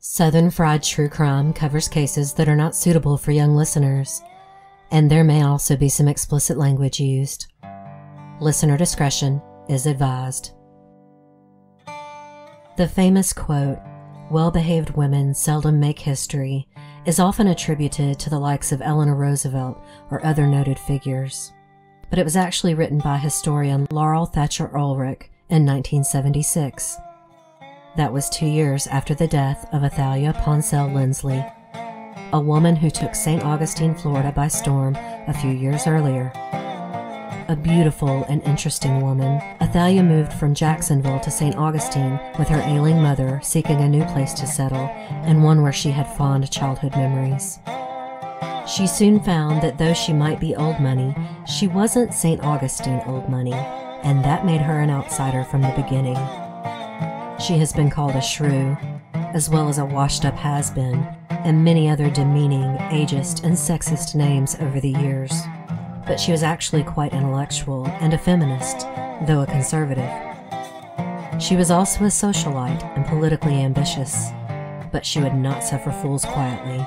Southern Fried True Crime covers cases that are not suitable for young listeners, and there may also be some explicit language used. Listener discretion is advised. The famous quote, "Well-behaved women seldom make history," is often attributed to the likes of Eleanor Roosevelt or other noted figures, but it was actually written by historian Laurel Thatcher Ulrich in 1976. That was 2 years after the death of Athalia Ponsell Lindsley, a woman who took St. Augustine, Florida by storm a few years earlier. A beautiful and interesting woman, Athalia moved from Jacksonville to St. Augustine with her ailing mother, seeking a new place to settle and one where she had fond childhood memories. She soon found that though she might be old money, she wasn't St. Augustine old money, and that made her an outsider from the beginning. She has been called a shrew, as well as a washed-up has-been, and many other demeaning, ageist, and sexist names over the years. But she was actually quite intellectual and a feminist, though a conservative. She was also a socialite and politically ambitious, but she would not suffer fools quietly.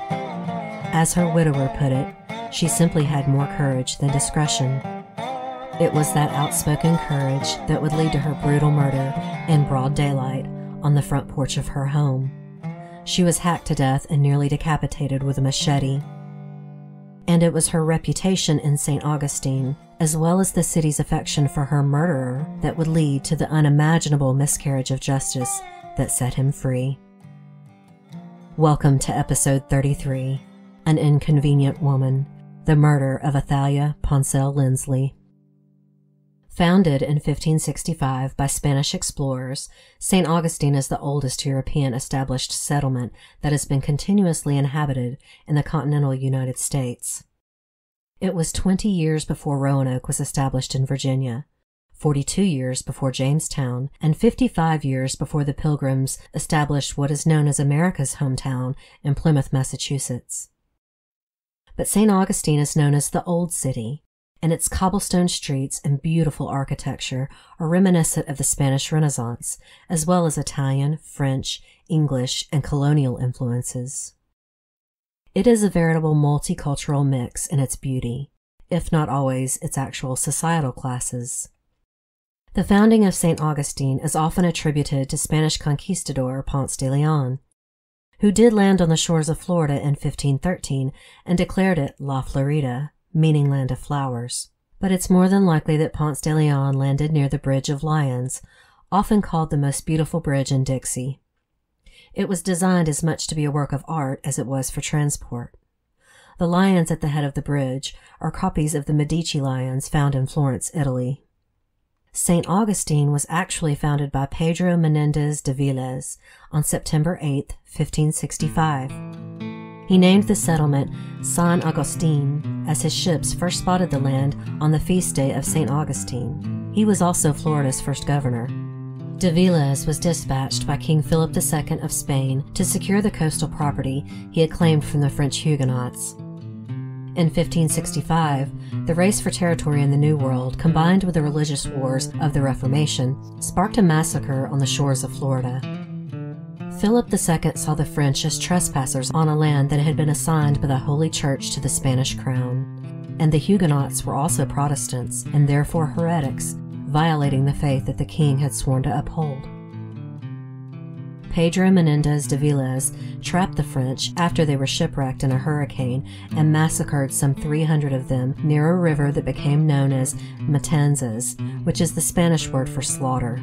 As her widower put it, she simply had more courage than discretion. It was that outspoken courage that would lead to her brutal murder in broad daylight on the front porch of her home. She was hacked to death and nearly decapitated with a machete. And it was her reputation in St. Augustine, as well as the city's affection for her murderer, that would lead to the unimaginable miscarriage of justice that set him free. Welcome to episode 33, An Inconvenient Woman, the Murder of Athalia Ponsell Lindsley. Founded in 1565 by Spanish explorers, St. Augustine is the oldest European established settlement that has been continuously inhabited in the continental United States. It was 20 years before Roanoke was established in Virginia, 42 years before Jamestown, and 55 years before the Pilgrims established what is known as America's hometown in Plymouth, Massachusetts. But St. Augustine is known as the Old City, and its cobblestone streets and beautiful architecture are reminiscent of the Spanish Renaissance, as well as Italian, French, English, and colonial influences. It is a veritable multicultural mix in its beauty, if not always its actual societal classes. The founding of St. Augustine is often attributed to Spanish conquistador Ponce de Leon, who did land on the shores of Florida in 1513 and declared it La Florida, meaning land of flowers. But it's more than likely that Ponce de Leon landed near the Bridge of Lions, often called the most beautiful bridge in Dixie. It was designed as much to be a work of art as it was for transport. The lions at the head of the bridge are copies of the Medici lions found in Florence, Italy. St. Augustine was actually founded by Pedro Menendez de Vilas on September 8, 1565. He named the settlement San Agustin as his ships first spotted the land on the feast day of St. Augustine. He was also Florida's first governor. De Vilas was dispatched by King Philip II of Spain to secure the coastal property he had claimed from the French Huguenots. In 1565, the race for territory in the New World, combined with the religious wars of the Reformation, sparked a massacre on the shores of Florida. Philip II saw the French as trespassers on a land that had been assigned by the Holy Church to the Spanish crown, and the Huguenots were also Protestants and therefore heretics, violating the faith that the king had sworn to uphold. Pedro Menendez de Vilas trapped the French after they were shipwrecked in a hurricane and massacred some 300 of them near a river that became known as Matanzas, which is the Spanish word for slaughter.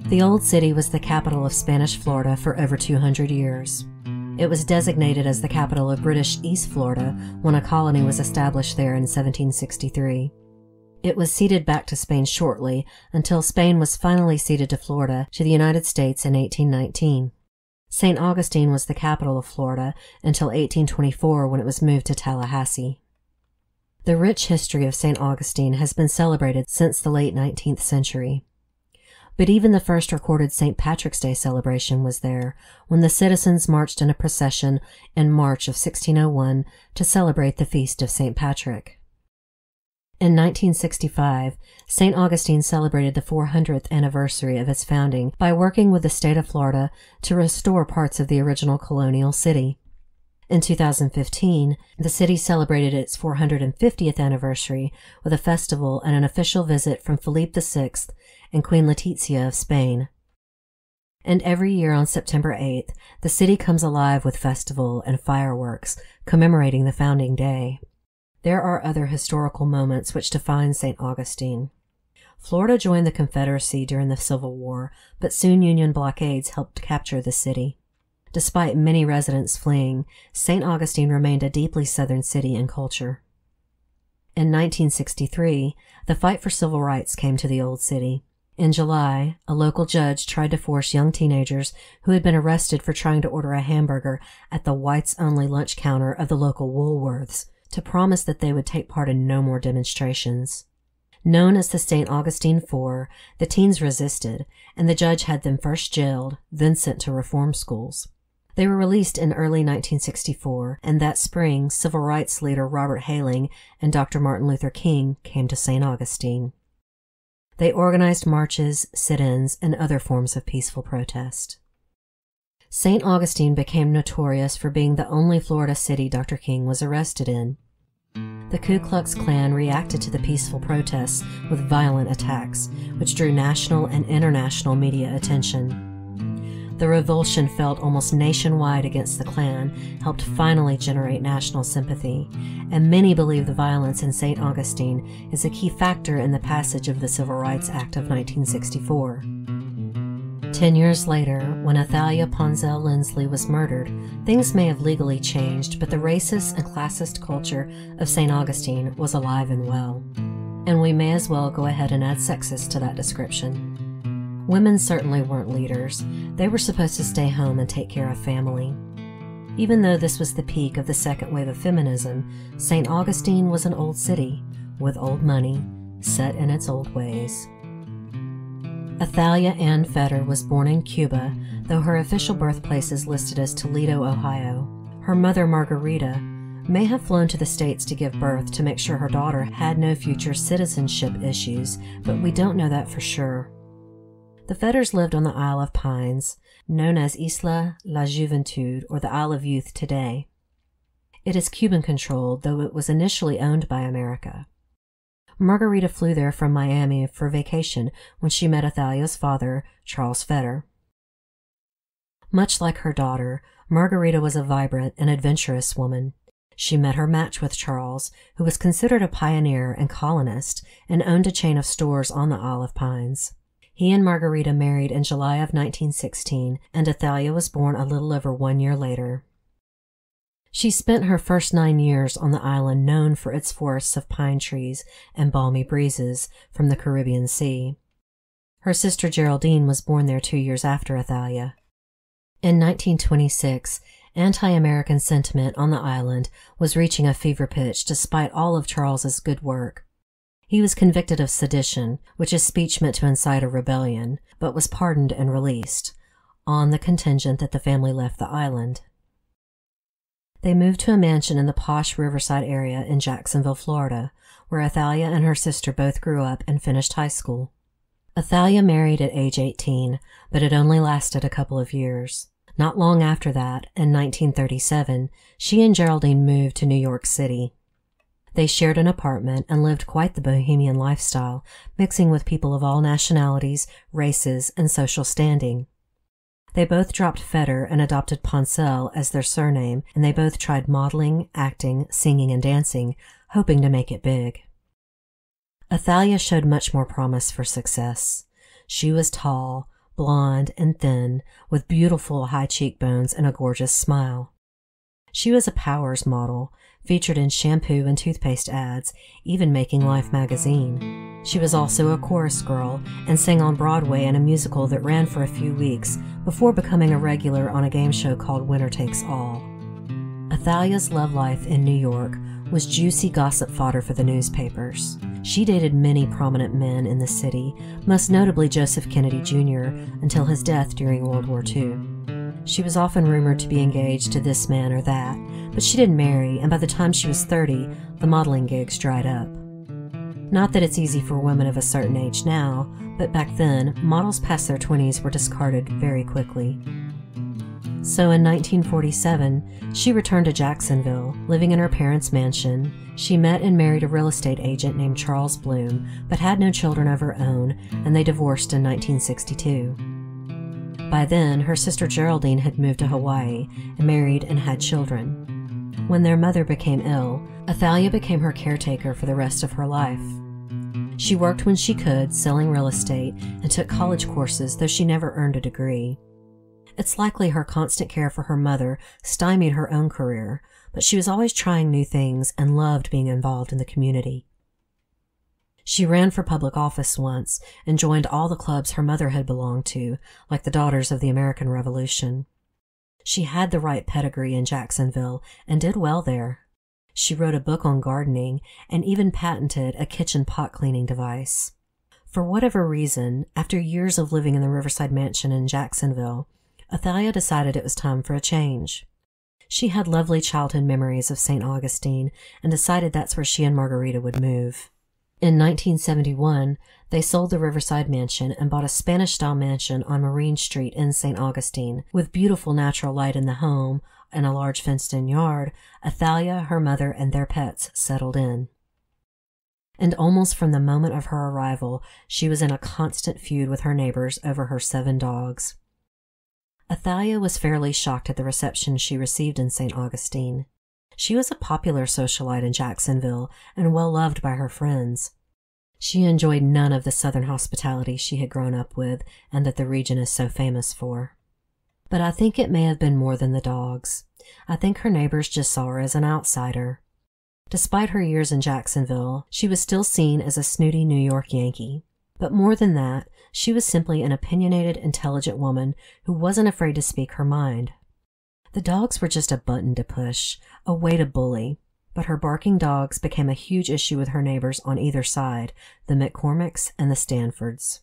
The Old City was the capital of Spanish Florida for over 200 years. It was designated as the capital of British East Florida when a colony was established there in 1763. It was ceded back to Spain shortly until Spain was finally ceded to Florida to the United States in 1819. St. Augustine was the capital of Florida until 1824 when it was moved to Tallahassee. The rich history of St. Augustine has been celebrated since the late 19th century. But even the first recorded St. Patrick's Day celebration was there, when the citizens marched in a procession in March of 1601 to celebrate the feast of St. Patrick. In 1965, St. Augustine celebrated the 400th anniversary of its founding by working with the state of Florida to restore parts of the original colonial city. In 2015, the city celebrated its 450th anniversary with a festival and an official visit from Philippe VI and Queen Letizia of Spain. And every year on September 8th, the city comes alive with festival and fireworks commemorating the founding day. There are other historical moments which define St. Augustine. Florida joined the Confederacy during the Civil War, but soon Union blockades helped capture the city. Despite many residents fleeing, St. Augustine remained a deeply Southern city and culture. In 1963, the fight for civil rights came to the Old City. In July, a local judge tried to force young teenagers who had been arrested for trying to order a hamburger at the whites-only lunch counter of the local Woolworths to promise that they would take part in no more demonstrations. Known as the St. Augustine Four, the teens resisted, and the judge had them first jailed, then sent to reform schools. They were released in early 1964, and that spring, civil rights leader Robert Hayling and Dr. Martin Luther King came to St. Augustine. They organized marches, sit-ins, and other forms of peaceful protest. St. Augustine became notorious for being the only Florida city Dr. King was arrested in. The Ku Klux Klan reacted to the peaceful protests with violent attacks, which drew national and international media attention. The revulsion felt almost nationwide against the Klan helped finally generate national sympathy, and many believe the violence in St. Augustine is a key factor in the passage of the Civil Rights Act of 1964. 10 years later, when Athalia Ponsell Lindsley was murdered, things may have legally changed, but the racist and classist culture of St. Augustine was alive and well. And we may as well go ahead and add sexist to that description. Women certainly weren't leaders. They were supposed to stay home and take care of family. Even though this was the peak of the second wave of feminism, St. Augustine was an old city, with old money, set in its old ways. Athalia Ann Fetter was born in Cuba, though her official birthplace is listed as Toledo, Ohio. Her mother, Margarita, may have flown to the States to give birth to make sure her daughter had no future citizenship issues, but we don't know that for sure. The Fetters lived on the Isle of Pines, known as Isla La Juventud, or the Isle of Youth today. It is Cuban-controlled, though it was initially owned by America. Margarita flew there from Miami for vacation when she met Athalia's father, Charles Fetter. Much like her daughter, Margarita was a vibrant and adventurous woman. She met her match with Charles, who was considered a pioneer and colonist and owned a chain of stores on the Isle of Pines. He and Margarita married in July of 1916, and Athalia was born a little over 1 year later. She spent her first 9 years on the island known for its forests of pine trees and balmy breezes from the Caribbean Sea. Her sister Geraldine was born there 2 years after Athalia. In 1926, anti-American sentiment on the island was reaching a fever pitch despite all of Charles's good work. He was convicted of sedition, which is speech meant to incite a rebellion, but was pardoned and released, on the contingent that the family left the island. They moved to a mansion in the posh Riverside area in Jacksonville, Florida, where Athalia and her sister both grew up and finished high school. Athalia married at age 18, but it only lasted a couple of years. Not long after that, in 1937, she and Geraldine moved to New York City. They shared an apartment and lived quite the bohemian lifestyle, mixing with people of all nationalities, races, and social standing. They both dropped Fetter and adopted Ponsell as their surname, and they both tried modeling, acting, singing, and dancing, hoping to make it big. Athalia showed much more promise for success. She was tall, blonde, and thin, with beautiful high cheekbones and a gorgeous smile. She was a Powers model, featured in shampoo and toothpaste ads, even making Life magazine. She was also a chorus girl and sang on Broadway in a musical that ran for a few weeks before becoming a regular on a game show called Winner Takes All. Athalia's love life in New York was juicy gossip fodder for the newspapers. She dated many prominent men in the city, most notably Joseph Kennedy Jr., until his death during World War II. She was often rumored to be engaged to this man or that, but she didn't marry, and by the time she was 30, the modeling gigs dried up. Not that it's easy for women of a certain age now, but back then, models past their 20s were discarded very quickly. So in 1947, she returned to Jacksonville, living in her parents' mansion. She met and married a real estate agent named Charles Bloom, but had no children of her own, and they divorced in 1962. By then, her sister Geraldine had moved to Hawaii and married and had children. When their mother became ill, Athalia became her caretaker for the rest of her life. She worked when she could, selling real estate, and took college courses, though she never earned a degree. It's likely her constant care for her mother stymied her own career, but she was always trying new things and loved being involved in the community. She ran for public office once and joined all the clubs her mother had belonged to, like the Daughters of the American Revolution. She had the right pedigree in Jacksonville and did well there. She wrote a book on gardening and even patented a kitchen pot cleaning device. For whatever reason, after years of living in the Riverside Mansion in Jacksonville, Athalia decided it was time for a change. She had lovely childhood memories of St. Augustine and decided that's where she and Margarita would move. In 1971, they sold the Riverside Mansion and bought a Spanish-style mansion on Marine Street in St. Augustine. With beautiful natural light in the home and a large fenced-in yard, Athalia, her mother, and their pets settled in. And almost from the moment of her arrival, she was in a constant feud with her neighbors over her 7 dogs. Athalia was fairly shocked at the reception she received in St. Augustine. She was a popular socialite in Jacksonville and well loved by her friends. She enjoyed none of the Southern hospitality she had grown up with and that the region is so famous for. But I think it may have been more than the dogs. I think her neighbors just saw her as an outsider. Despite her years in Jacksonville, she was still seen as a snooty New York Yankee. But more than that, she was simply an opinionated, intelligent woman who wasn't afraid to speak her mind. The dogs were just a button to push, a way to bully, but her barking dogs became a huge issue with her neighbors on either side, the McCormicks and the Stanfords.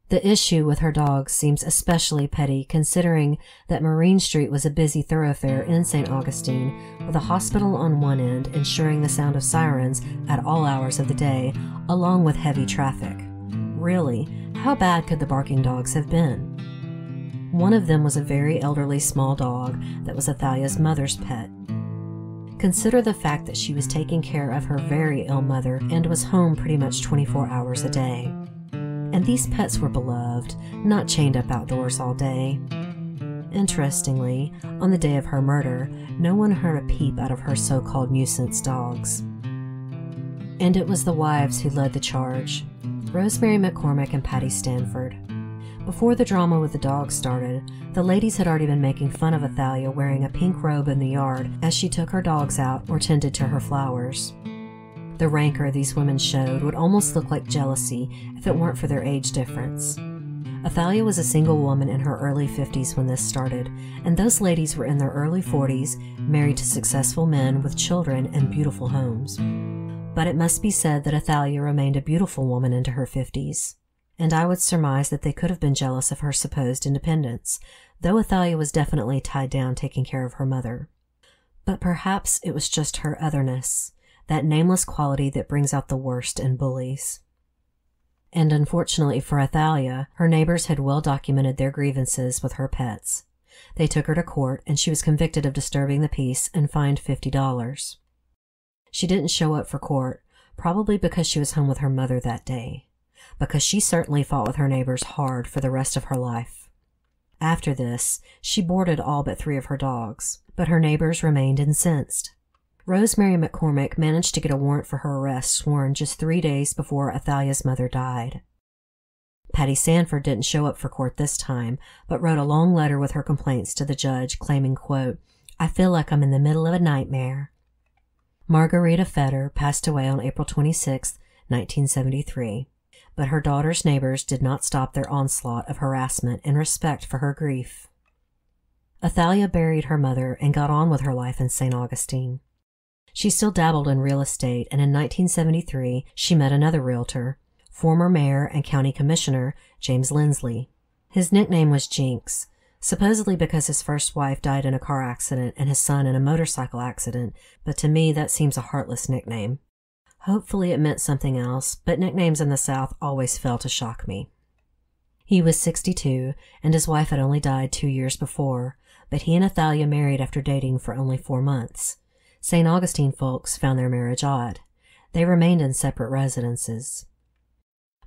The issue with her dogs seems especially petty considering that Marine Street was a busy thoroughfare in St. Augustine, with a hospital on one end ensuring the sound of sirens at all hours of the day, along with heavy traffic. Really, how bad could the barking dogs have been? One of them was a very elderly small dog that was Athalia's mother's pet. Consider the fact that she was taking care of her very ill mother and was home pretty much 24 hours a day. And these pets were beloved, not chained up outdoors all day. Interestingly, on the day of her murder, no one heard a peep out of her so-called nuisance dogs. And it was the wives who led the charge, Rosemary McCormick and Patty Stanford. Before the drama with the dogs started, the ladies had already been making fun of Athalia wearing a pink robe in the yard as she took her dogs out or tended to her flowers. The rancor these women showed would almost look like jealousy if it weren't for their age difference. Athalia was a single woman in her early 50s when this started, and those ladies were in their early 40s, married to successful men with children and beautiful homes. But it must be said that Athalia remained a beautiful woman into her 50s. And I would surmise that they could have been jealous of her supposed independence, though Athalia was definitely tied down taking care of her mother. But perhaps it was just her otherness, that nameless quality that brings out the worst in bullies. And unfortunately for Athalia, her neighbors had well documented their grievances with her pets. They took her to court, and she was convicted of disturbing the peace and fined $50. She didn't show up for court, probably because she was home with her mother that day, because she certainly fought with her neighbors hard for the rest of her life. After this, she boarded all but 3 of her dogs, but her neighbors remained incensed. Rosemary McCormick managed to get a warrant for her arrest sworn just 3 days before Athalia's mother died. Patty Stanford didn't show up for court this time, but wrote a long letter with her complaints to the judge claiming, quote, "I feel like I'm in the middle of a nightmare." Margarita Fetter passed away on April 26, 1973. But her daughter's neighbors did not stop their onslaught of harassment in respect for her grief. Athalia buried her mother and got on with her life in St. Augustine. She still dabbled in real estate, and in 1973 she met another realtor, former mayor and county commissioner James Lindsley. His nickname was Jinx, supposedly because his first wife died in a car accident and his son in a motorcycle accident, but to me that seems a heartless nickname. Hopefully it meant something else, but nicknames in the South always fail to shock me. He was 62, and his wife had only died 2 years before, but he and Athalia married after dating for only 4 months. St. Augustine folks found their marriage odd. They remained in separate residences.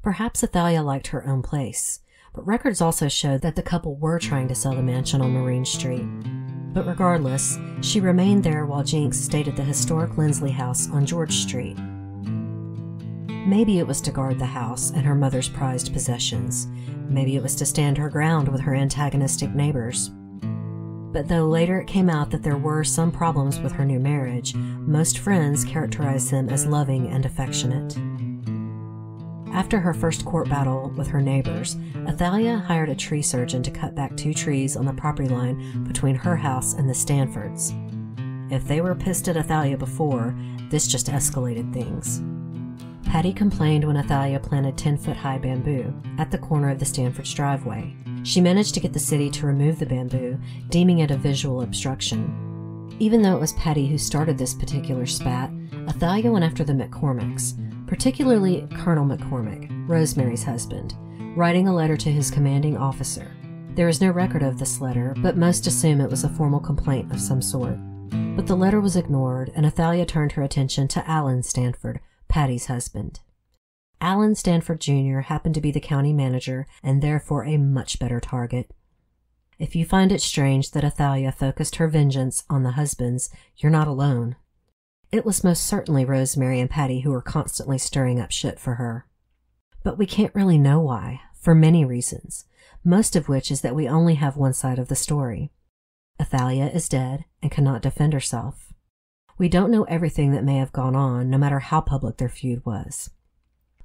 Perhaps Athalia liked her own place, but records also showed that the couple were trying to sell the mansion on Marine Street. But regardless, she remained there while Jinx stayed at the historic Lindsley house on George Street. Maybe it was to guard the house and her mother's prized possessions. Maybe it was to stand her ground with her antagonistic neighbors. But though later it came out that there were some problems with her new marriage, most friends characterized them as loving and affectionate. After her first court battle with her neighbors, Athalia hired a tree surgeon to cut back 2 trees on the property line between her house and the Stanfords. If they were pissed at Athalia before, this just escalated things. Patty complained when Athalia planted 10-foot-high bamboo at the corner of the Stanford's driveway. She managed to get the city to remove the bamboo, deeming it a visual obstruction. Even though it was Patty who started this particular spat, Athalia went after the McCormicks, particularly Colonel McCormick, Rosemary's husband, writing a letter to his commanding officer. There is no record of this letter, but most assume it was a formal complaint of some sort. But the letter was ignored, and Athalia turned her attention to Alan Stanford, Patty's husband. Alan Stanford Jr. happened to be the county manager and therefore a much better target. If you find it strange that Athalia focused her vengeance on the husbands, you're not alone. It was most certainly Rosemary and Patty who were constantly stirring up shit for her. But we can't really know why, for many reasons, most of which is that we only have one side of the story. Athalia is dead and cannot defend herself. We don't know everything that may have gone on, no matter how public their feud was.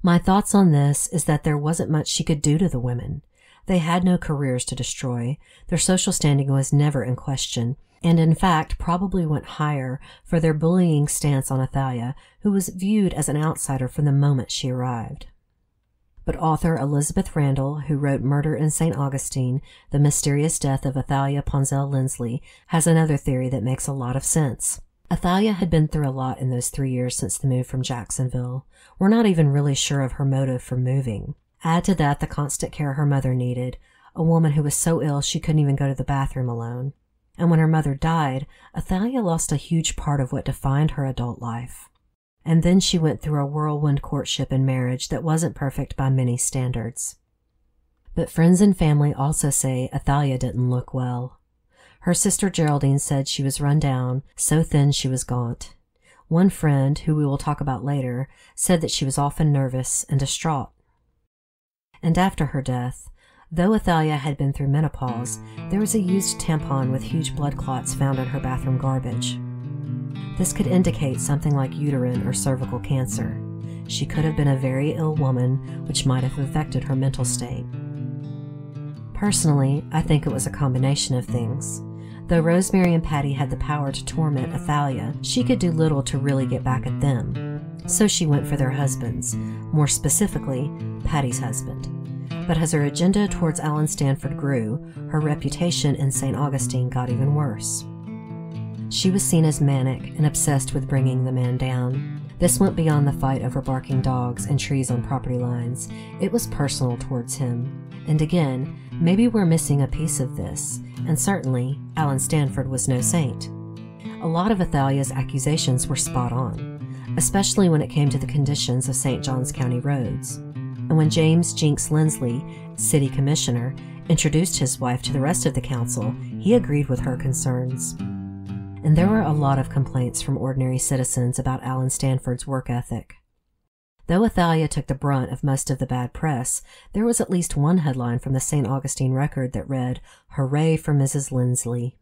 My thoughts on this is that there wasn't much she could do to the women. They had no careers to destroy, their social standing was never in question, and in fact probably went higher for their bullying stance on Athalia, who was viewed as an outsider from the moment she arrived. But author Elizabeth Randall, who wrote Murder in St. Augustine, The Mysterious Death of Athalia Ponsell Lindsley, has another theory that makes a lot of sense. Athalia had been through a lot in those 3 years since the move from Jacksonville. We're not even really sure of her motive for moving. Add to that the constant care her mother needed, a woman who was so ill she couldn't even go to the bathroom alone. And when her mother died, Athalia lost a huge part of what defined her adult life. And then she went through a whirlwind courtship and marriage that wasn't perfect by many standards. But friends and family also say Athalia didn't look well. Her sister Geraldine said she was run down, so thin she was gaunt. One friend, who we will talk about later, said that she was often nervous and distraught. And after her death, though Athalia had been through menopause, there was a used tampon with huge blood clots found in her bathroom garbage. This could indicate something like uterine or cervical cancer. She could have been a very ill woman, which might have affected her mental state. Personally, I think it was a combination of things. Though Rosemary and Patty had the power to torment Athalia, she could do little to really get back at them. So she went for their husbands, more specifically, Patty's husband. But as her agenda towards Alan Stanford grew, her reputation in St. Augustine got even worse. She was seen as manic and obsessed with bringing the man down. This went beyond the fight over barking dogs and trees on property lines. It was personal towards him. And again, maybe we're missing a piece of this, and certainly, Alan Stanford was no saint. A lot of Athalia's accusations were spot on, especially when it came to the conditions of St. Johns County roads. And when James Jinx Lindsley, city commissioner, introduced his wife to the rest of the council, he agreed with her concerns. And there were a lot of complaints from ordinary citizens about Alan Stanford's work ethic. Though Athalia took the brunt of most of the bad press, there was at least one headline from the St. Augustine Record that read, "Hooray for Mrs. Lindsley."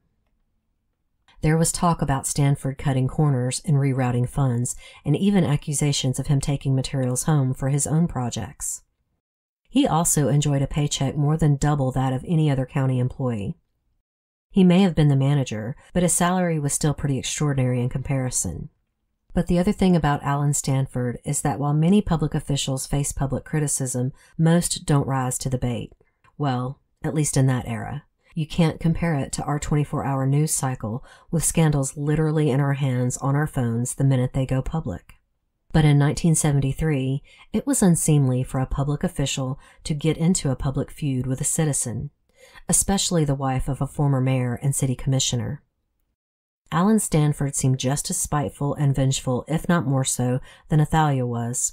There was talk about Stanford cutting corners and rerouting funds, and even accusations of him taking materials home for his own projects. He also enjoyed a paycheck more than double that of any other county employee. He may have been the manager, but his salary was still pretty extraordinary in comparison. But the other thing about Alan Stanford is that while many public officials face public criticism, most don't rise to the bait. Well, at least in that era. You can't compare it to our 24-hour news cycle with scandals literally in our hands on our phones the minute they go public. But in 1973, it was unseemly for a public official to get into a public feud with a citizen, especially the wife of a former mayor and city commissioner. Alan Stanford seemed just as spiteful and vengeful, if not more so, than Athalia was.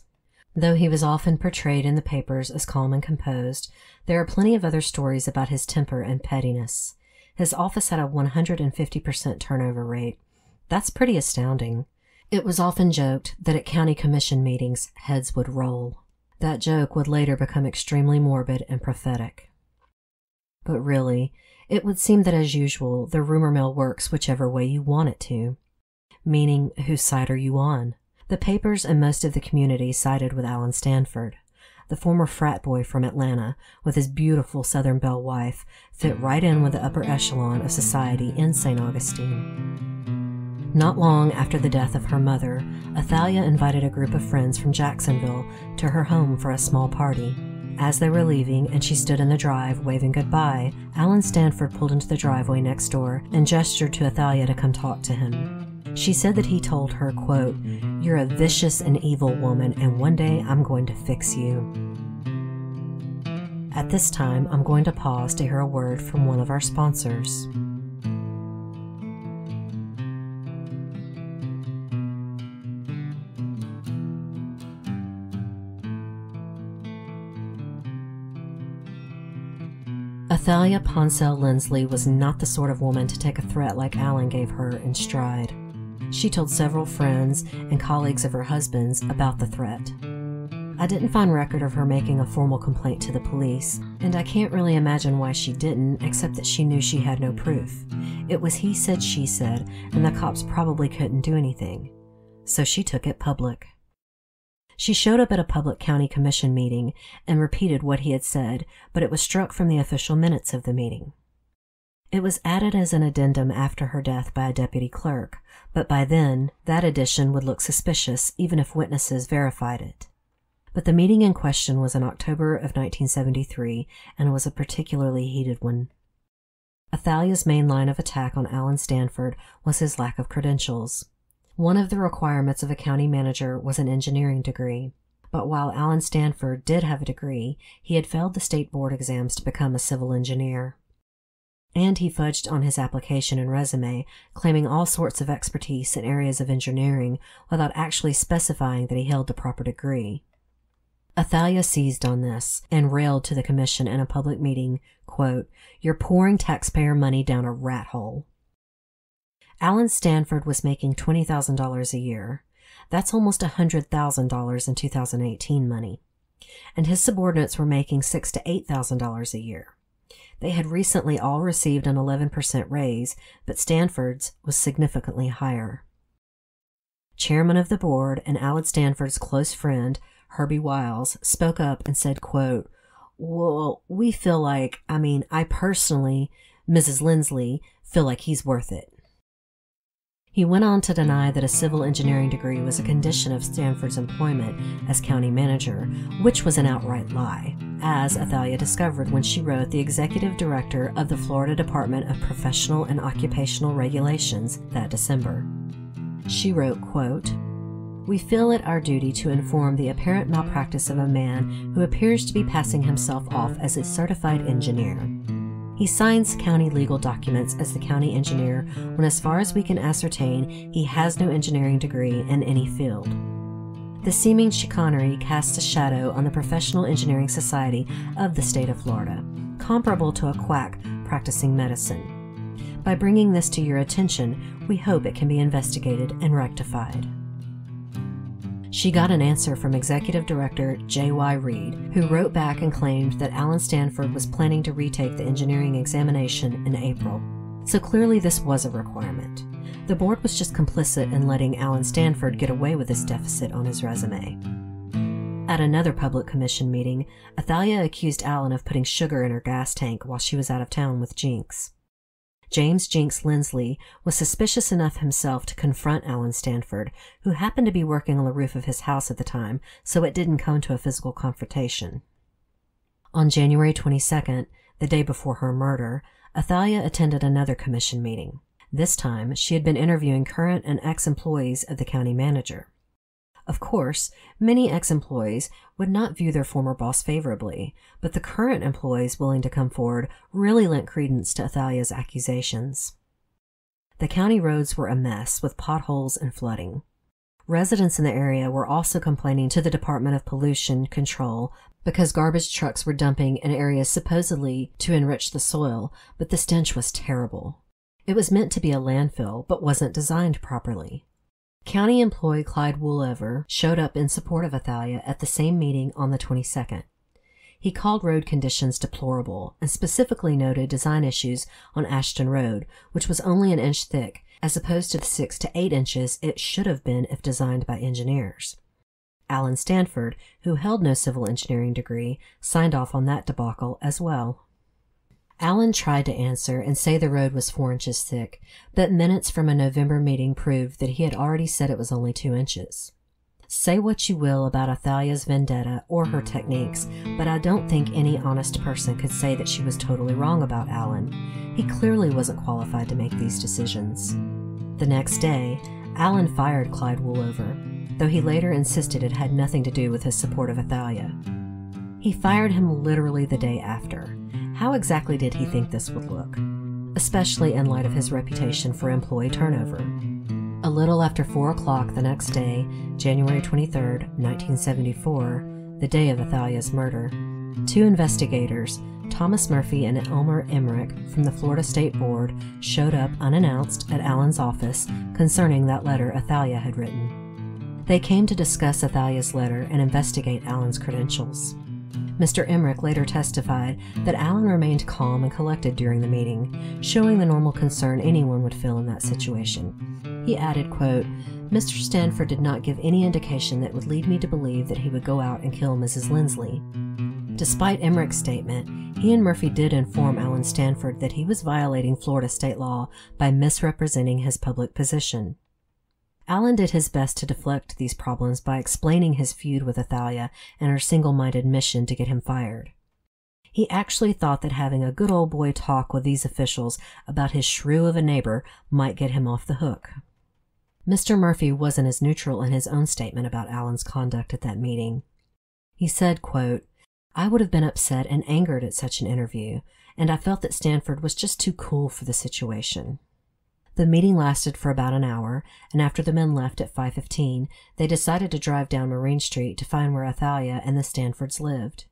Though he was often portrayed in the papers as calm and composed, there are plenty of other stories about his temper and pettiness. His office had a 150% turnover rate. That's pretty astounding. It was often joked that at county commission meetings, heads would roll. That joke would later become extremely morbid and prophetic. But really, it would seem that as usual, the rumor mill works whichever way you want it to. Meaning, whose side are you on? The papers and most of the community sided with Alan Stanford. The former frat boy from Atlanta, with his beautiful Southern belle wife, fit right in with the upper echelon of society in St. Augustine. Not long after the death of her mother, Athalia invited a group of friends from Jacksonville to her home for a small party. As they were leaving and she stood in the drive waving goodbye, Alan Stanford pulled into the driveway next door and gestured to Athalia to come talk to him. She said that he told her, quote, "You're a vicious and evil woman, and one day I'm going to fix you." At this time, I'm going to pause to hear a word from one of our sponsors. Athalia Ponsell Lindsley was not the sort of woman to take a threat like Alan gave her in stride. She told several friends and colleagues of her husband's about the threat. I didn't find record of her making a formal complaint to the police, and I can't really imagine why she didn't, except that she knew she had no proof. It was he said, she said, and the cops probably couldn't do anything. So she took it public. She showed up at a public county commission meeting and repeated what he had said, but it was struck from the official minutes of the meeting. It was added as an addendum after her death by a deputy clerk, but by then, that addition would look suspicious even if witnesses verified it. But the meeting in question was in October of 1973 and was a particularly heated one. Athalia's main line of attack on Alan Stanford was his lack of credentials. One of the requirements of a county manager was an engineering degree, but while Alan Stanford did have a degree, he had failed the state board exams to become a civil engineer. And he fudged on his application and resume, claiming all sorts of expertise in areas of engineering without actually specifying that he held the proper degree. Athalia seized on this and railed to the commission in a public meeting, quote, "You're pouring taxpayer money down a rat hole." Alan Stanford was making $20,000 a year. That's almost $100,000 in 2018 money. And his subordinates were making $6,000 to $8,000 a year. They had recently all received an 11% raise, but Stanford's was significantly higher. Chairman of the board and Alan Stanford's close friend, Herbie Wiles, spoke up and said, quote, "Well, we feel like, I personally, Mrs. Lindsley, feel like he's worth it." He went on to deny that a civil engineering degree was a condition of Stanford's employment as county manager, which was an outright lie, as Athalia discovered when she wrote the executive director of the Florida Department of Professional and Occupational Regulations that December. She wrote, quote, "We feel it our duty to inform the apparent malpractice of a man who appears to be passing himself off as a certified engineer. He signs county legal documents as the county engineer when, as far as we can ascertain, he has no engineering degree in any field. The seeming chicanery casts a shadow on the professional engineering society of the state of Florida, comparable to a quack practicing medicine. By bringing this to your attention, we hope it can be investigated and rectified." She got an answer from Executive Director J.Y. Reed, who wrote back and claimed that Alan Stanford was planning to retake the engineering examination in April. So clearly this was a requirement. The board was just complicit in letting Alan Stanford get away with this deficit on his resume. At another public commission meeting, Athalia accused Alan of putting sugar in her gas tank while she was out of town with Jinx. James Jinx Lindsley was suspicious enough himself to confront Alan Stanford, who happened to be working on the roof of his house at the time, so it didn't come to a physical confrontation. On January 22nd, the day before her murder, Athalia attended another commission meeting. This time, she had been interviewing current and ex-employees of the county manager. Of course, many ex-employees would not view their former boss favorably, but the current employees willing to come forward really lent credence to Athalia's accusations. The county roads were a mess with potholes and flooding. Residents in the area were also complaining to the Department of Pollution Control because garbage trucks were dumping in areas supposedly to enrich the soil, but the stench was terrible. It was meant to be a landfill, but wasn't designed properly. County employee Clyde Woolover showed up in support of Athalia at the same meeting on the 22nd. He called road conditions deplorable and specifically noted design issues on Ashton Road, which was only an inch thick, as opposed to the 6 to 8 inches it should have been if designed by engineers. Alan Stanford, who held no civil engineering degree, signed off on that debacle as well. Alan tried to answer and say the road was 4 inches thick, but minutes from a November meeting proved that he had already said it was only 2 inches. Say what you will about Athalia's vendetta or her techniques, but I don't think any honest person could say that she was totally wrong about Alan. He clearly wasn't qualified to make these decisions. The next day, Alan fired Clyde Woolover, though he later insisted it had nothing to do with his support of Athalia. He fired him literally the day after. How exactly did he think this would look? Especially in light of his reputation for employee turnover. A little after 4 o'clock the next day, January 23, 1974, the day of Athalia's murder, 2 investigators, Thomas Murphy and Elmer Emmerich from the Florida State Board, showed up unannounced at Alan's office concerning that letter Athalia had written. They came to discuss Athalia's letter and investigate Alan's credentials. Mr. Emmerich later testified that Alan remained calm and collected during the meeting, showing the normal concern anyone would feel in that situation. He added, quote, "Mr. Stanford did not give any indication that would lead me to believe that he would go out and kill Mrs. Lindsley." Despite Emmerich's statement, he and Murphy did inform Alan Stanford that he was violating Florida state law by misrepresenting his public position. Alan did his best to deflect these problems by explaining his feud with Athalia and her single-minded mission to get him fired. He actually thought that having a good old boy talk with these officials about his shrew of a neighbor might get him off the hook. Mr. Murphy wasn't as neutral in his own statement about Alan's conduct at that meeting. He said, quote, "I would have been upset and angered at such an interview, and I felt that Stanford was just too cool for the situation." The meeting lasted for about an hour, and after the men left at 5:15, they decided to drive down Marine Street to find where Athalia and the Stanfords lived.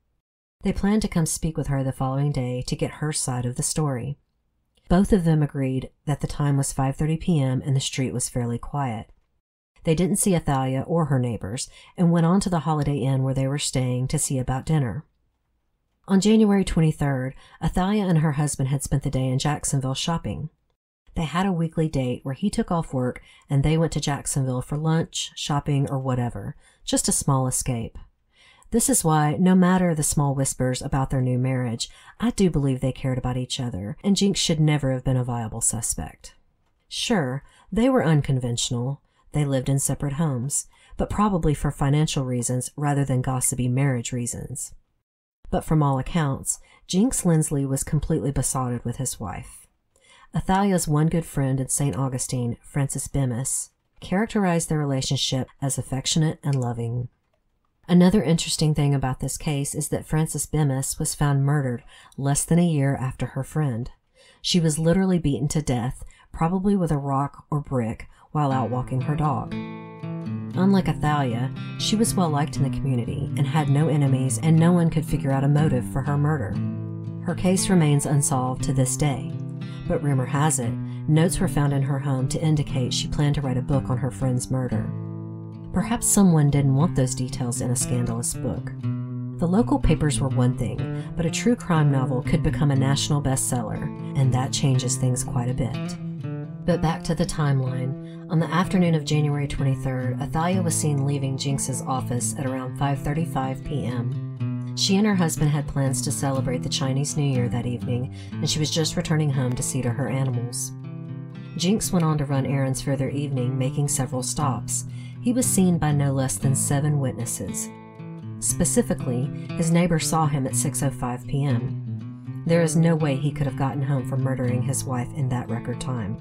They planned to come speak with her the following day to get her side of the story. Both of them agreed that the time was 5:30 p.m. and the street was fairly quiet. They didn't see Athalia or her neighbors and went on to the Holiday Inn where they were staying to see about dinner. On January 23rd, Athalia and her husband had spent the day in Jacksonville shopping. They had a weekly date where he took off work and they went to Jacksonville for lunch, shopping, or whatever, just a small escape. This is why, no matter the small whispers about their new marriage, I do believe they cared about each other, and Jinx should never have been a viable suspect. Sure, they were unconventional. They lived in separate homes, but probably for financial reasons rather than gossipy marriage reasons. But from all accounts, Jinx Lindsley was completely besotted with his wife. Athalia's one good friend in St. Augustine, Frances Bemis, characterized their relationship as affectionate and loving. Another interesting thing about this case is that Frances Bemis was found murdered less than a year after her friend. She was literally beaten to death, probably with a rock or brick, while out walking her dog. Unlike Athalia, she was well liked in the community and had no enemies, and no one could figure out a motive for her murder. Her case remains unsolved to this day. But rumor has it, notes were found in her home to indicate she planned to write a book on her friend's murder. Perhaps someone didn't want those details in a scandalous book. The local papers were one thing, but a true crime novel could become a national bestseller, and that changes things quite a bit. But back to the timeline. On the afternoon of January 23rd, Athalia was seen leaving Jinx's office at around 5:35 p.m. She and her husband had plans to celebrate the Chinese New Year that evening, and she was just returning home to see to her animals. Jinx went on to run errands for their evening, making several stops. He was seen by no less than 7 witnesses. Specifically, his neighbor saw him at 6:05 p.m. There is no way he could have gotten home from murdering his wife in that record time.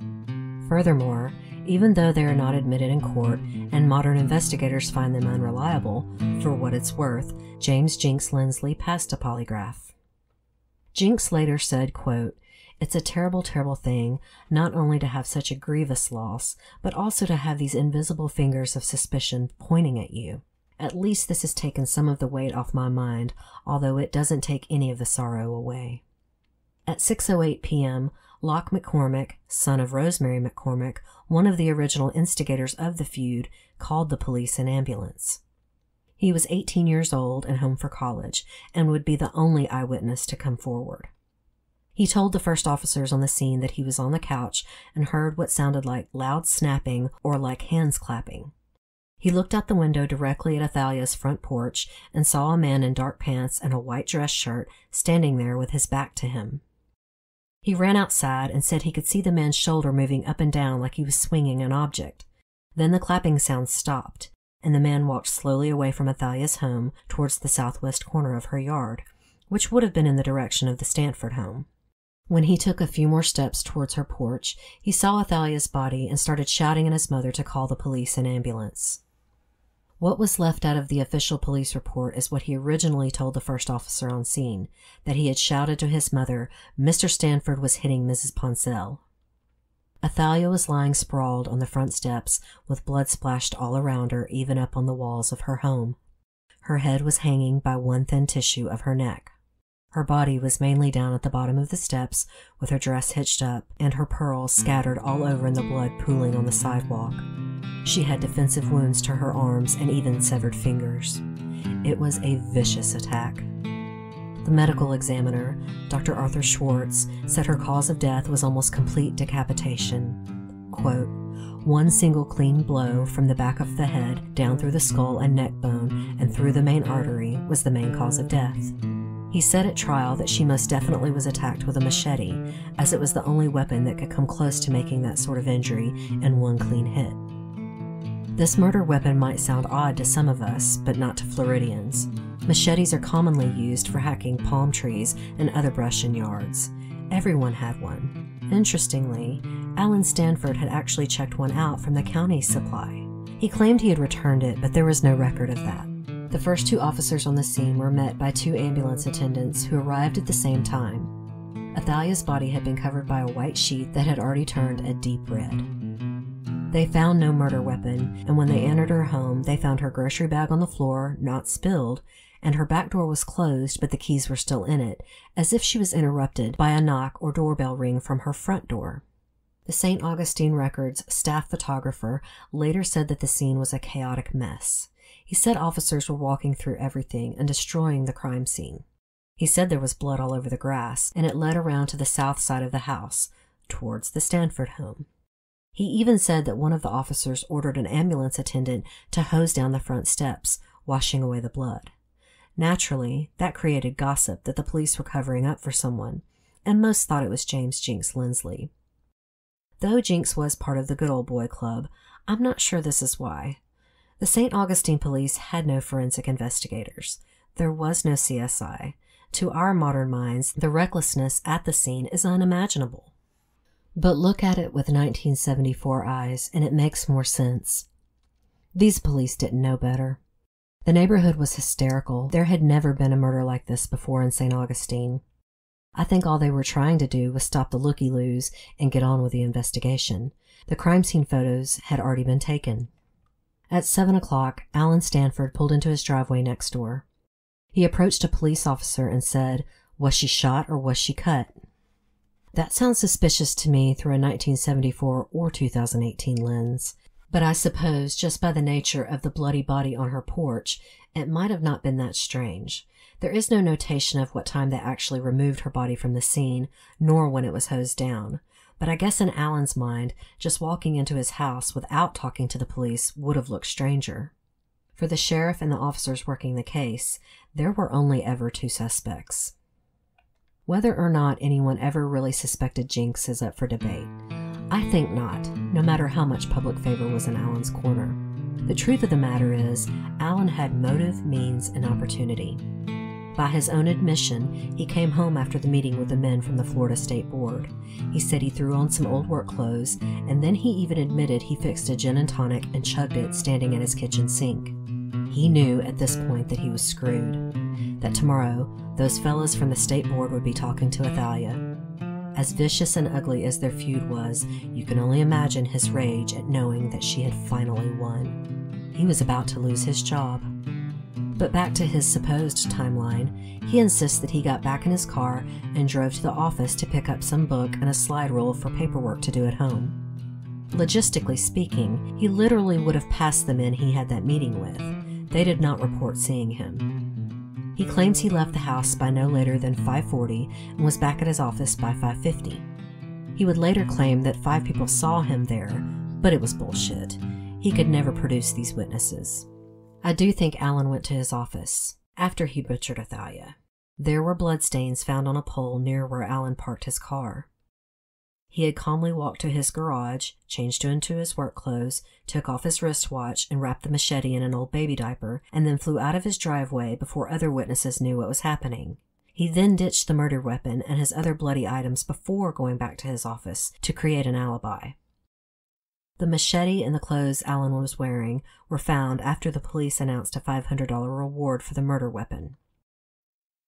Furthermore, even though they are not admitted in court and modern investigators find them unreliable, for what it's worth, James Jinx Lindsley passed a polygraph. Jinx later said, quote, "It's a terrible, terrible thing, not only to have such a grievous loss, but also to have these invisible fingers of suspicion pointing at you. At least this has taken some of the weight off my mind, although it doesn't take any of the sorrow away." At 6:08 p.m., Locke McCormick, son of Rosemary McCormick, one of the original instigators of the feud, called the police and ambulance. He was 18 years old and home for college, and would be the only eyewitness to come forward. He told the first officers on the scene that he was on the couch and heard what sounded like loud snapping or like hands clapping. He looked out the window directly at Athalia's front porch and saw a man in dark pants and a white dress shirt standing there with his back to him. He ran outside and said he could see the man's shoulder moving up and down like he was swinging an object. Then the clapping sound stopped, and the man walked slowly away from Athalia's home towards the southwest corner of her yard, which would have been in the direction of the Stanford home. When he took a few more steps towards her porch, he saw Athalia's body and started shouting at his mother to call the police and ambulance. What was left out of the official police report is what he originally told the first officer on scene, that he had shouted to his mother, "Mr. Stanford was hitting Mrs. Ponsell." Athalia was lying sprawled on the front steps with blood splashed all around her, even up on the walls of her home. Her head was hanging by one thin tissue of her neck. Her body was mainly down at the bottom of the steps with her dress hitched up and her pearls scattered all over and the blood pooling on the sidewalk. She had defensive wounds to her arms and even severed fingers. It was a vicious attack. The medical examiner, Dr. Arthur Schwartz, said her cause of death was almost complete decapitation. Quote, "One single clean blow from the back of the head down through the skull and neck bone and through the main artery was the main cause of death." He said at trial that she most definitely was attacked with a machete, as it was the only weapon that could come close to making that sort of injury in one clean hit. This murder weapon might sound odd to some of us, but not to Floridians. Machetes are commonly used for hacking palm trees and other brush in yards. Everyone had one. Interestingly, Alan Stanford had actually checked one out from the county's supply. He claimed he had returned it, but there was no record of that. The first two officers on the scene were met by two ambulance attendants who arrived at the same time. Athalia's body had been covered by a white sheet that had already turned a deep red. They found no murder weapon, and when they entered her home, they found her grocery bag on the floor, not spilled, and her back door was closed, but the keys were still in it, as if she was interrupted by a knock or doorbell ring from her front door. The St. Augustine Records staff photographer later said that the scene was a chaotic mess. He said officers were walking through everything and destroying the crime scene. He said there was blood all over the grass, and it led around to the south side of the house, towards the Stanford home. He even said that one of the officers ordered an ambulance attendant to hose down the front steps, washing away the blood. Naturally, that created gossip that the police were covering up for someone, and most thought it was James Jinx Lindsley. Though Jinx was part of the Good Old Boy Club, I'm not sure this is why. The St. Augustine police had no forensic investigators. There was no CSI. To our modern minds, the recklessness at the scene is unimaginable. But look at it with 1974 eyes, and it makes more sense. These police didn't know better. The neighborhood was hysterical. There had never been a murder like this before in St. Augustine. I think all they were trying to do was stop the looky-loos and get on with the investigation. The crime scene photos had already been taken. At 7 o'clock, Alan Stanford pulled into his driveway next door. He approached a police officer and said, "Was she shot or was she cut?" That sounds suspicious to me through a 1974 or 2018 lens, but I suppose just by the nature of the bloody body on her porch, it might have not been that strange. There is no notation of what time they actually removed her body from the scene, nor when it was hosed down. But I guess in Alan's mind, just walking into his house without talking to the police would have looked stranger. For the sheriff and the officers working the case, there were only ever two suspects. Whether or not anyone ever really suspected Jinx is up for debate. I think not, no matter how much public favor was in Alan's corner. The truth of the matter is, Alan had motive, means, and opportunity. By his own admission, he came home after the meeting with the men from the Florida State Board. He said he threw on some old work clothes, and then he even admitted he fixed a gin and tonic and chugged it standing at his kitchen sink. He knew at this point that he was screwed, that tomorrow those fellas from the State Board would be talking to Athalia. As vicious and ugly as their feud was, you can only imagine his rage at knowing that she had finally won. He was about to lose his job. But back to his supposed timeline, he insists that he got back in his car and drove to the office to pick up some book and a slide rule for paperwork to do at home. Logistically speaking, he literally would have passed the men he had that meeting with. They did not report seeing him. He claims he left the house by no later than 5:40 and was back at his office by 5:50. He would later claim that 5 people saw him there, but it was bullshit. He could never produce these witnesses. I do think Alan went to his office after he butchered Athalia. There were bloodstains found on a pole near where Alan parked his car. He had calmly walked to his garage, changed into his work clothes, took off his wristwatch and wrapped the machete in an old baby diaper, and then flew out of his driveway before other witnesses knew what was happening. He then ditched the murder weapon and his other bloody items before going back to his office to create an alibi. The machete and the clothes Alan was wearing were found after the police announced a $500 reward for the murder weapon.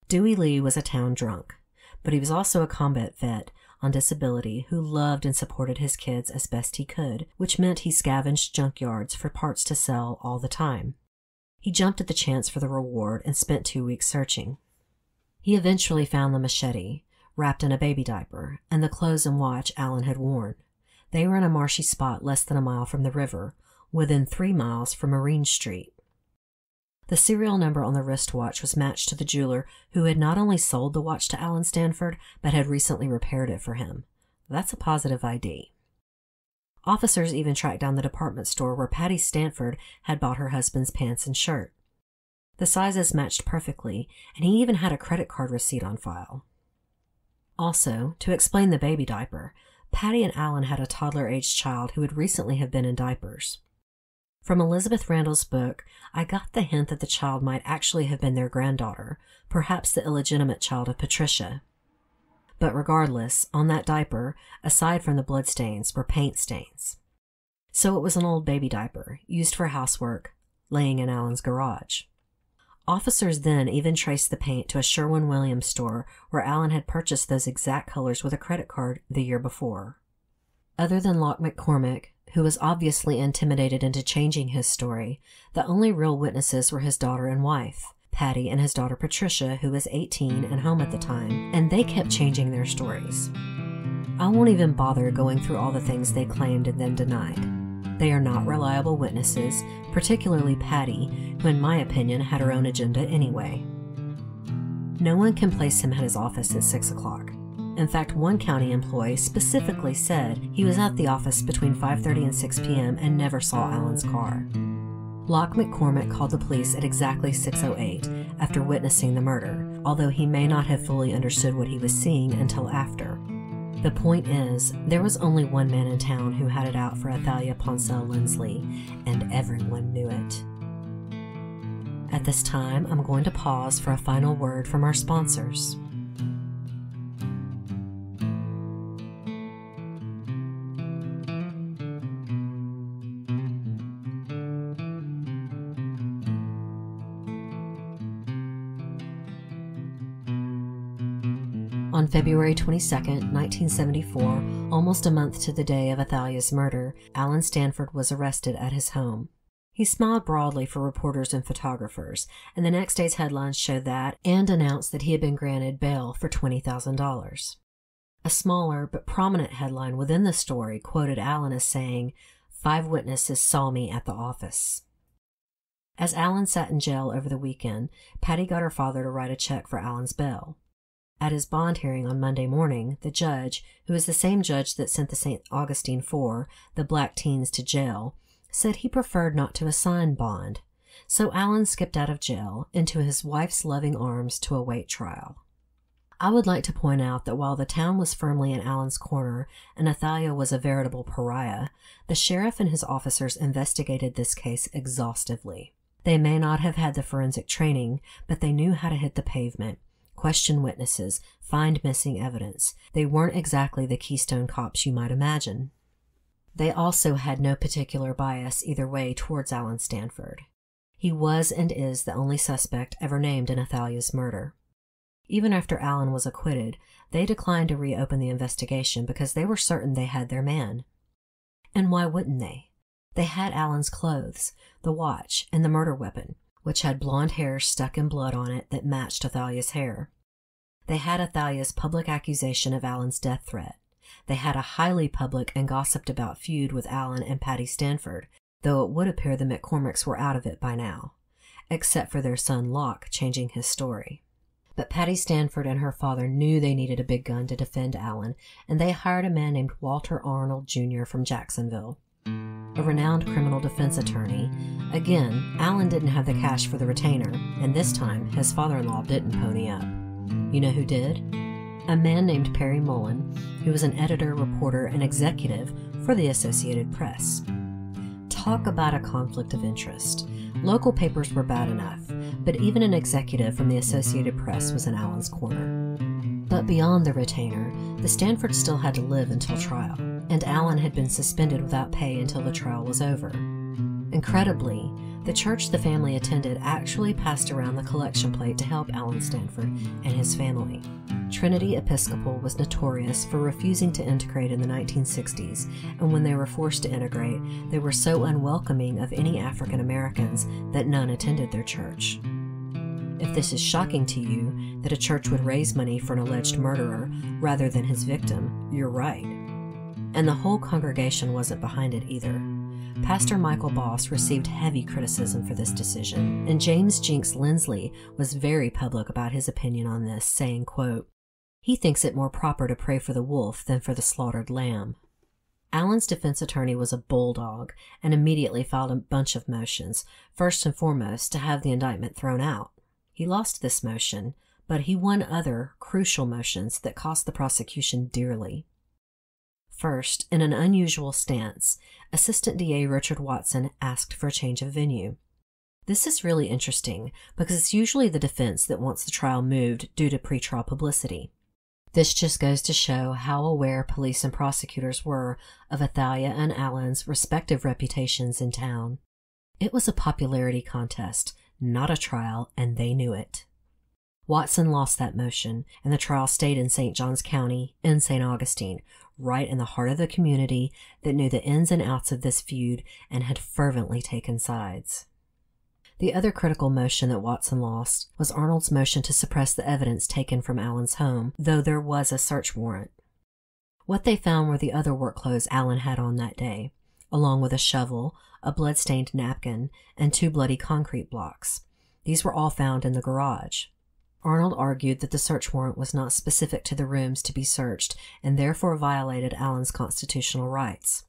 Dewey Lee was a town drunk, but he was also a combat vet on disability who loved and supported his kids as best he could, which meant he scavenged junkyards for parts to sell all the time. He jumped at the chance for the reward and spent 2 weeks searching. He eventually found the machete, wrapped in a baby diaper, and the clothes and watch Alan had worn. They were in a marshy spot less than a mile from the river, within 3 miles from Marine Street. The serial number on the wristwatch was matched to the jeweler who had not only sold the watch to Alan Stanford, but had recently repaired it for him. That's a positive ID. Officers even tracked down the department store where Patty Stanford had bought her husband's pants and shirt. The sizes matched perfectly, and he even had a credit card receipt on file. Also, to explain the baby diaper, Patty and Alan had a toddler-aged child who would recently have been in diapers. From Elizabeth Randall's book, I got the hint that the child might actually have been their granddaughter, perhaps the illegitimate child of Patricia. But regardless, on that diaper, aside from the bloodstains, were paint stains. So it was an old baby diaper, used for housework, laying in Alan's garage. Officers then even traced the paint to a Sherwin-Williams store where Alan had purchased those exact colors with a credit card the year before. Other than Locke McCormick, who was obviously intimidated into changing his story, the only real witnesses were his daughter and wife, Patty and his daughter Patricia, who was 18 and home at the time, and they kept changing their stories. I won't even bother going through all the things they claimed and then denied. They are not reliable witnesses, particularly Patty, who in my opinion had her own agenda anyway. No one can place him at his office at 6 o'clock. In fact, one county employee specifically said he was at the office between 5:30 and 6 p.m. and never saw Alan's car. Locke McCormick called the police at exactly 6:08 after witnessing the murder, although he may not have fully understood what he was seeing until after. The point is, there was only one man in town who had it out for Athalia Ponsell Lindsley, and everyone knew it. At this time, I'm going to pause for a final word from our sponsors. On February 22, 1974, almost a month to the day of Athalia's murder, Alan Stanford was arrested at his home. He smiled broadly for reporters and photographers, and the next day's headlines showed that and announced that he had been granted bail for $20,000. A smaller but prominent headline within the story quoted Alan as saying, "5 witnesses saw me at the office." As Alan sat in jail over the weekend, Patty got her father to write a check for Alan's bail. At his bond hearing on Monday morning, the judge, who is the same judge that sent the St. Augustine 4, the black teens, to jail, said he preferred not to assign bond, so Alan skipped out of jail into his wife's loving arms to await trial. I would like to point out that while the town was firmly in Alan's corner and Athalia was a veritable pariah, the sheriff and his officers investigated this case exhaustively. They may not have had the forensic training, but they knew how to hit the pavement, question witnesses, find missing evidence. They weren't exactly the Keystone Cops you might imagine. They also had no particular bias either way towards Alan Stanford. He was and is the only suspect ever named in Athalia's murder. Even after Alan was acquitted, they declined to reopen the investigation because they were certain they had their man. And why wouldn't they? They had Alan's clothes, the watch, and the murder weapon, which had blonde hair stuck in blood on it that matched Athalia's hair. They had Athalia's public accusation of Alan's death threat. They had a highly public and gossiped about feud with Alan and Patty Stanford, though it would appear the McCormicks were out of it by now, except for their son Locke changing his story. But Patty Stanford and her father knew they needed a big gun to defend Alan, and they hired a man named Walter Arnold Jr. from Jacksonville, a renowned criminal defense attorney. Again, Alan didn't have the cash for the retainer, and this time his father-in-law didn't pony up. You know who did? A man named Perry Mullen, who was an editor, reporter, and executive for the Associated Press. Talk about a conflict of interest. Local papers were bad enough, but even an executive from the Associated Press was in Alan's corner. But beyond the retainer, the Stanfords still had to live until trial, and Alan had been suspended without pay until the trial was over. Incredibly, the church the family attended actually passed around the collection plate to help Alan Stanford and his family. Trinity Episcopal was notorious for refusing to integrate in the 1960s, and when they were forced to integrate, they were so unwelcoming of any African Americans that none attended their church. If this is shocking to you, that a church would raise money for an alleged murderer rather than his victim, you're right. And the whole congregation wasn't behind it either. Pastor Michael Boss received heavy criticism for this decision, and James Jinks Lindsley was very public about his opinion on this, saying, quote, "He thinks it more proper to pray for the wolf than for the slaughtered lamb." Alan's defense attorney was a bulldog and immediately filed a bunch of motions, first and foremost to have the indictment thrown out. He lost this motion, but he won other crucial motions that cost the prosecution dearly. First, in an unusual stance, Assistant DA Richard Watson asked for a change of venue. This is really interesting because it's usually the defense that wants the trial moved due to pretrial publicity. This just goes to show how aware police and prosecutors were of Athalia and Alan's respective reputations in town. It was a popularity contest, not a trial, and they knew it. Watson lost that motion, and the trial stayed in St. Johns County, in St. Augustine, right in the heart of the community that knew the ins and outs of this feud and had fervently taken sides. The other critical motion that Watson lost was Arnold's motion to suppress the evidence taken from Alan's home, though there was a search warrant. What they found were the other work clothes Alan had on that day, along with a shovel, a blood-stained napkin, and 2 bloody concrete blocks. These were all found in the garage. Arnold argued that the search warrant was not specific to the rooms to be searched and therefore violated Alan's constitutional rights.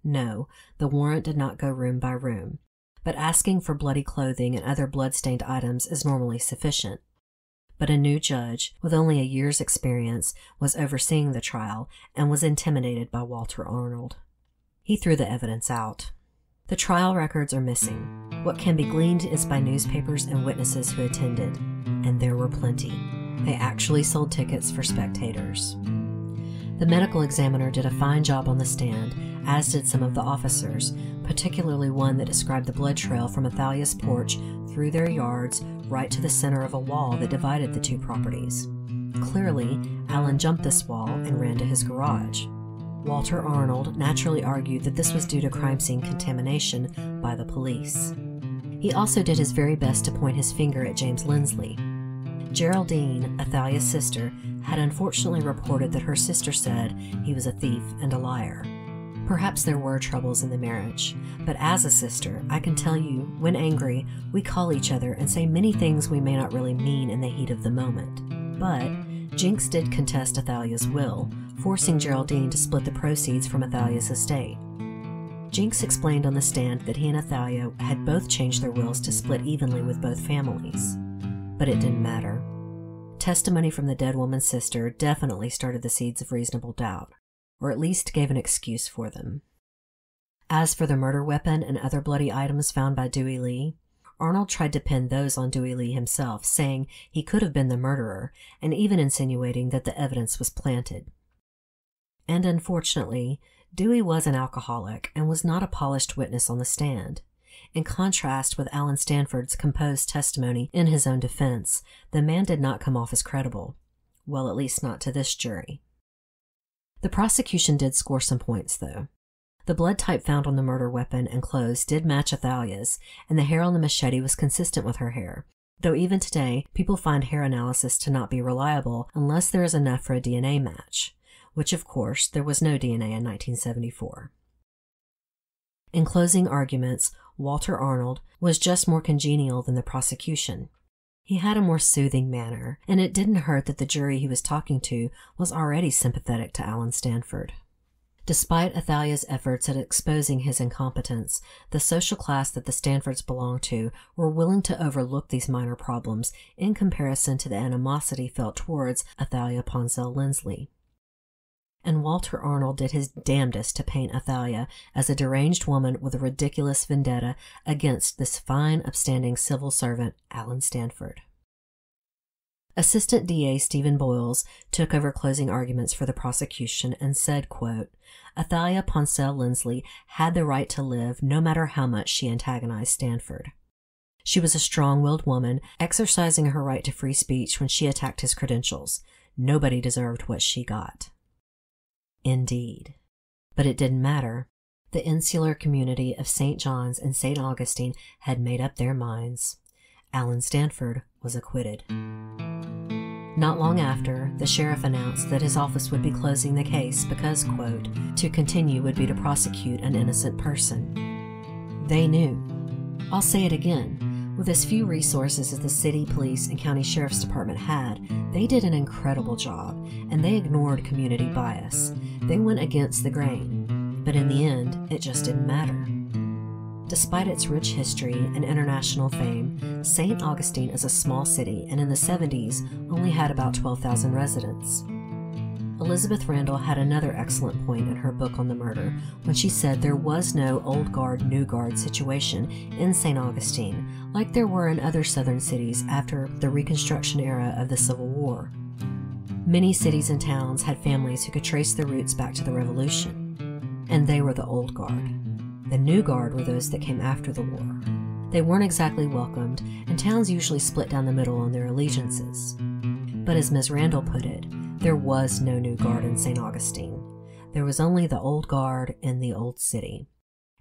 No, the warrant did not go room by room, but asking for bloody clothing and other blood-stained items is normally sufficient. But a new judge, with only a year's experience, was overseeing the trial and was intimidated by Walter Arnold. He threw the evidence out. The trial records are missing. What can be gleaned is by newspapers and witnesses who attended, and there were plenty. They actually sold tickets for spectators. The medical examiner did a fine job on the stand, as did some of the officers, particularly one that described the blood trail from Athalia's porch through their yards right to the center of a wall that divided the 2 properties. Clearly, Alan jumped this wall and ran to his garage. Walter Arnold naturally argued that this was due to crime scene contamination by the police. He also did his very best to point his finger at James Lindsley. Geraldine, Athalia's sister, had unfortunately reported that her sister said he was a thief and a liar. Perhaps there were troubles in the marriage, but as a sister, I can tell you, when angry, we call each other and say many things we may not really mean in the heat of the moment. But Jinks did contest Athalia's will, forcing Geraldine to split the proceeds from Athalia's estate. Jinks explained on the stand that he and Athalia had both changed their wills to split evenly with both families. But it didn't matter. Testimony from the dead woman's sister definitely started the seeds of reasonable doubt, or at least gave an excuse for them. As for the murder weapon and other bloody items found by Dewey Lee, Arnold tried to pin those on Dewey Lee himself, saying he could have been the murderer, and even insinuating that the evidence was planted. And unfortunately, Dewey was an alcoholic and was not a polished witness on the stand. In contrast with Alan Stanford's composed testimony in his own defense, the man did not come off as credible. Well, at least not to this jury. The prosecution did score some points, though. The blood type found on the murder weapon and clothes did match Athalia's, and the hair on the machete was consistent with her hair, though even today, people find hair analysis to not be reliable unless there is enough for a DNA match, which of course there was no DNA in 1974. In closing arguments, Walter Arnold was just more congenial than the prosecution. He had a more soothing manner, and it didn't hurt that the jury he was talking to was already sympathetic to Alan Stanford. Despite Athalia's efforts at exposing his incompetence, the social class that the Stanfords belonged to were willing to overlook these minor problems in comparison to the animosity felt towards Athalia Ponsell Lindsley. And Walter Arnold did his damnedest to paint Athalia as a deranged woman with a ridiculous vendetta against this fine, upstanding civil servant, Alan Stanford. Assistant DA Stephen Boyles took over closing arguments for the prosecution and said, quote, "Athalia Ponsell Lindsley had the right to live no matter how much she antagonized Stanford. She was a strong-willed woman, exercising her right to free speech when she attacked his credentials. Nobody deserved what she got." Indeed. But it didn't matter. The insular community of St. John's and St. Augustine had made up their minds. Alan Stanford was acquitted. Not long after, the sheriff announced that his office would be closing the case because, quote, "to continue would be to prosecute an innocent person." They knew. I'll say it again. With as few resources as the city, police, and county sheriff's department had, they did an incredible job, and they ignored community bias. They went against the grain. But in the end, it just didn't matter. Despite its rich history and international fame, St. Augustine is a small city and in the 70s only had about 12,000 residents. Elizabeth Randall had another excellent point in her book on the murder when she said there was no old guard, new guard situation in St. Augustine like there were in other southern cities after the Reconstruction era of the Civil War. Many cities and towns had families who could trace their roots back to the Revolution, and they were the old guard. The new guard were those that came after the war. They weren't exactly welcomed, and towns usually split down the middle on their allegiances. But as Ms. Randall put it, there was no new guard in St. Augustine. There was only the old guard in the old city.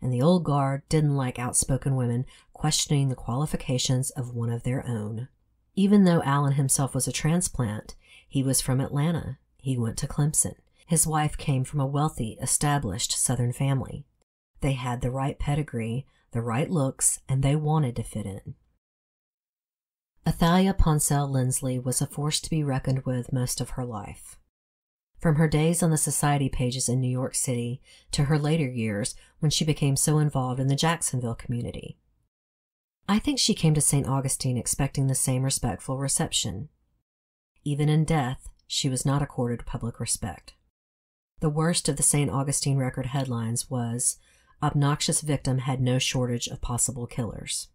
And the old guard didn't like outspoken women questioning the qualifications of one of their own. Even though Alan himself was a transplant, he was from Atlanta. He went to Clemson. His wife came from a wealthy, established Southern family. They had the right pedigree, the right looks, and they wanted to fit in. Athalia Ponsell Lindsley was a force to be reckoned with most of her life. From her days on the society pages in New York City to her later years when she became so involved in the Jacksonville community. I think she came to St. Augustine expecting the same respectful reception. Even in death, she was not accorded public respect. The worst of the St. Augustine Record headlines was, "Obnoxious victim had no shortage of possible killers."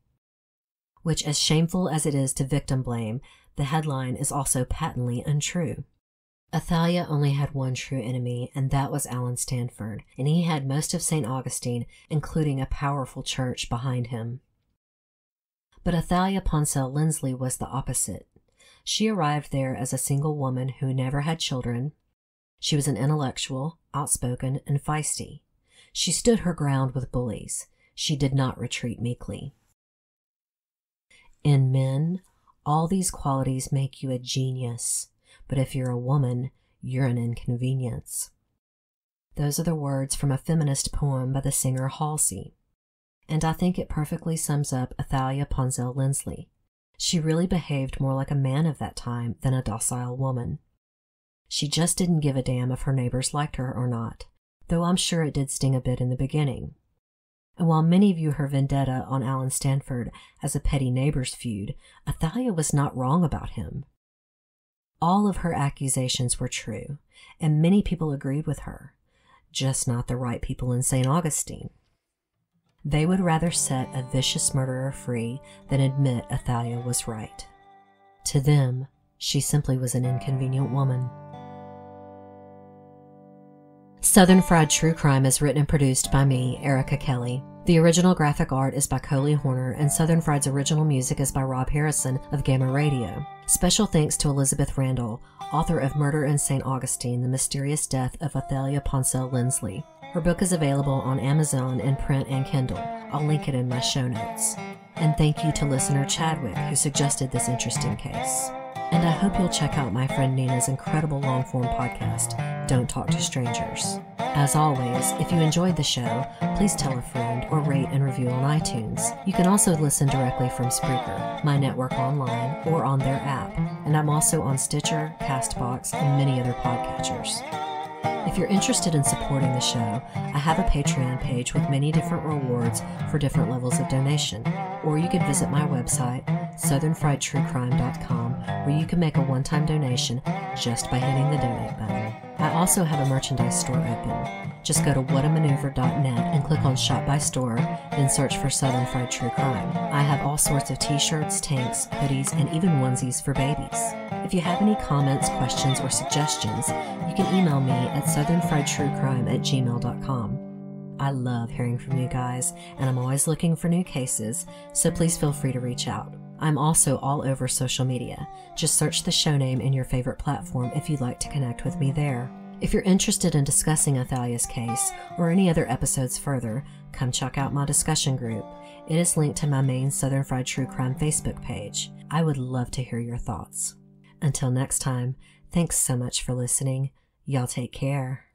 Which, as shameful as it is to victim blame, the headline is also patently untrue. Athalia only had one true enemy, and that was Alan Stanford, and he had most of St. Augustine, including a powerful church, behind him. But Athalia Ponsell Lindsley was the opposite. She arrived there as a single woman who never had children. She was an intellectual, outspoken, and feisty. She stood her ground with bullies. She did not retreat meekly. In men, all these qualities make you a genius, but if you're a woman, you're an inconvenience. Those are the words from a feminist poem by the singer Halsey, and I think it perfectly sums up Athalia Ponsell Lindsley. She really behaved more like a man of that time than a docile woman. She just didn't give a damn if her neighbors liked her or not, though I'm sure it did sting a bit in the beginning. And while many view her vendetta on Alan Stanford as a petty neighbor's feud, Athalia was not wrong about him. All of her accusations were true, and many people agreed with her, just not the right people in St. Augustine. They would rather set a vicious murderer free than admit Athalia was right. To them, she simply was an inconvenient woman. Southern Fried True Crime is written and produced by me, Erica Kelley. The original graphic art is by Coley Horner, and Southern Fried's original music is by Rob Harrison of Gamma Radio. Special thanks to Elizabeth Randall, author of Murder in St. Augustine, The Mysterious Death of Athalia Ponsell Lindsley. Her book is available on Amazon in print and Kindle. I'll link it in my show notes. And thank you to listener Chadwick, who suggested this interesting case. And I hope you'll check out my friend Nina's incredible long-form podcast, Don't Talk to Strangers. As always, if you enjoyed the show, please tell a friend or rate and review on iTunes. You can also listen directly from Spreaker, my network online, or on their app. And I'm also on Stitcher, CastBox, and many other podcatchers. If you're interested in supporting the show, I have a Patreon page with many different rewards for different levels of donation. Or you can visit my website, southernfriedtruecrime.com, where you can make a one-time donation just by hitting the donate button. I also have a merchandise store open. Just go to whatamaneuver.net and click on Shop by Store, then search for Southern Fried True Crime. I have all sorts of t-shirts, tanks, hoodies, and even onesies for babies. If you have any comments, questions, or suggestions, you can email me at southernfriedtruecrime@gmail.com. I love hearing from you guys, and I'm always looking for new cases, so please feel free to reach out. I'm also all over social media. Just search the show name in your favorite platform if you'd like to connect with me there. If you're interested in discussing Athalia's case or any other episodes further, come check out my discussion group. It is linked to my main Southern Fried True Crime Facebook page. I would love to hear your thoughts. Until next time, thanks so much for listening. Y'all take care.